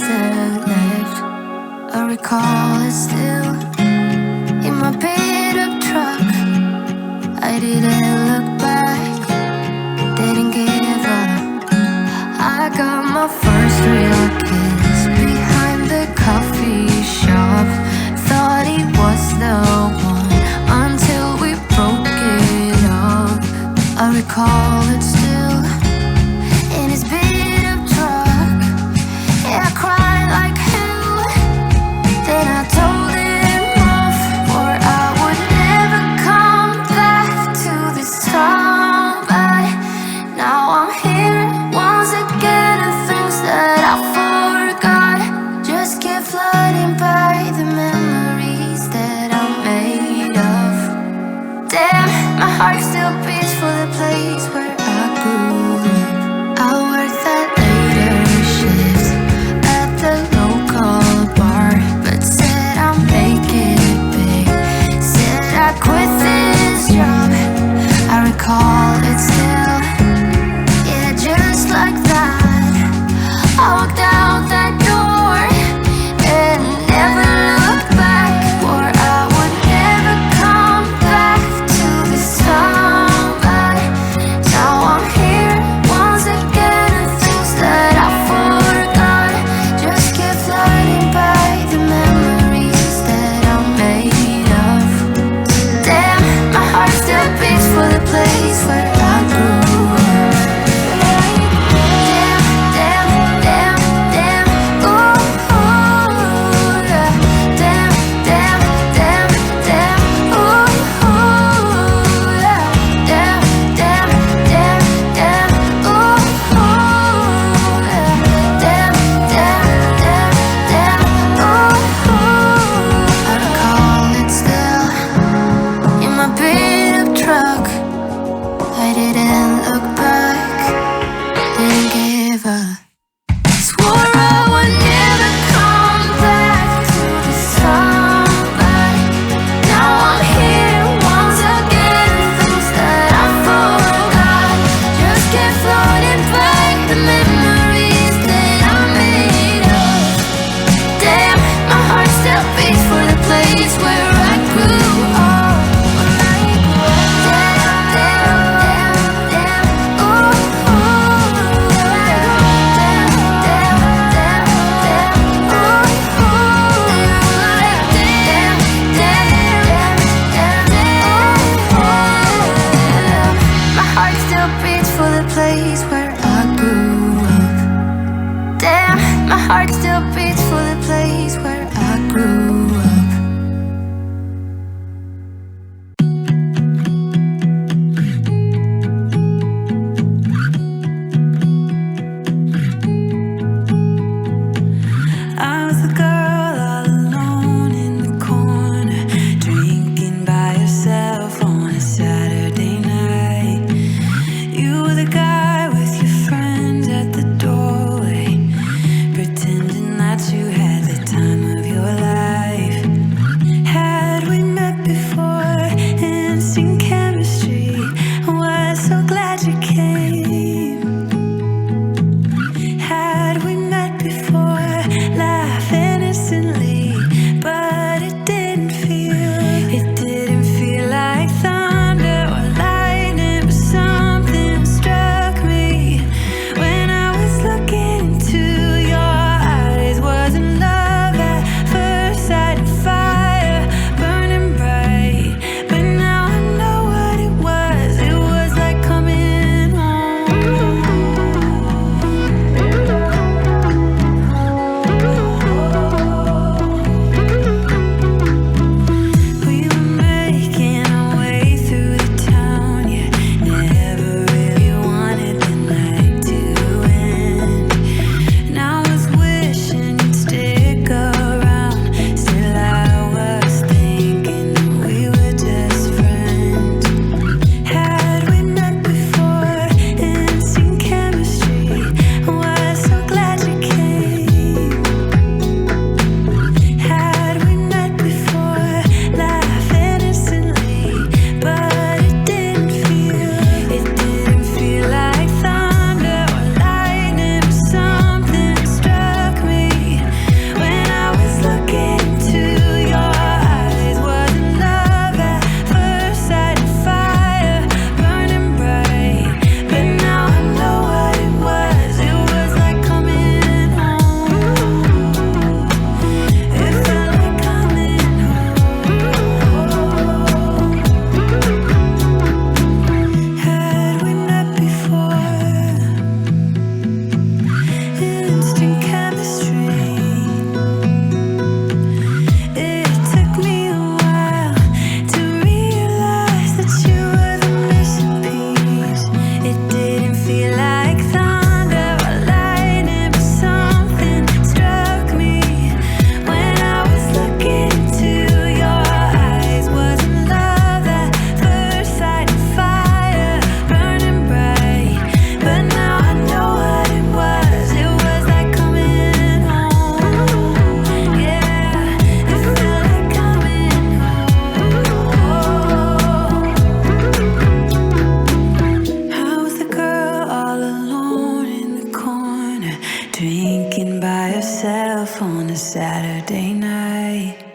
that left. I recall it still in my beat up truck. I didn't look back, didn't give up. I got my first real kiss behind the coffee shop. Thought he was the one until we broke it up. I recall it still in his beat up truck. Yeah, I cried like hell. Then I told him off, or I would never come back to this town. But now I'm here once again, and things that I forgot just keep flooding by, the memories that I'm made of. Damn, my heart still beats for the place where I grew up. I worked that later shift at the local bar, but said I'll make it big. Said I'd quit this job. I recall it still, yeah, just like that. I walked out that door and never looked back, or I would never come back to this town. But now I'm here once again, and things that I forgot just keep flooding by, the memories that I'm made of. Damn, my heart still beats for the place where I grew up. Damn, damn, damn, damn, ooh, ooh, yeah. Damn, damn, damn, damn, ooh, ooh, yeah. Damn, damn, damn, damn, ooh, ooh, yeah. Damn, damn, damn, damn, ooh, ooh. I recall it still in my beat up truck. I didn't look back, didn't give up. Swore I would never come back to this town. But now I'm here once again, and things that I forgot just keep floating back, the memories that I made of. Damn, my heart still beats for the place where I grew up. Damn, damn, damn, damn, ooh, ooh, yeah. Damn, damn, damn, damn, ooh, ooh, yeah. Damn, damn, damn, damn, ooh, yeah. My heart still beats for the place where I grew up. Damn, my heart still beats for the place where I grew up. I was the girl all alone in the corner, drinking by yourself on a Saturday night. You were the guy with your friends at the doorway, pretending that you on a Saturday night.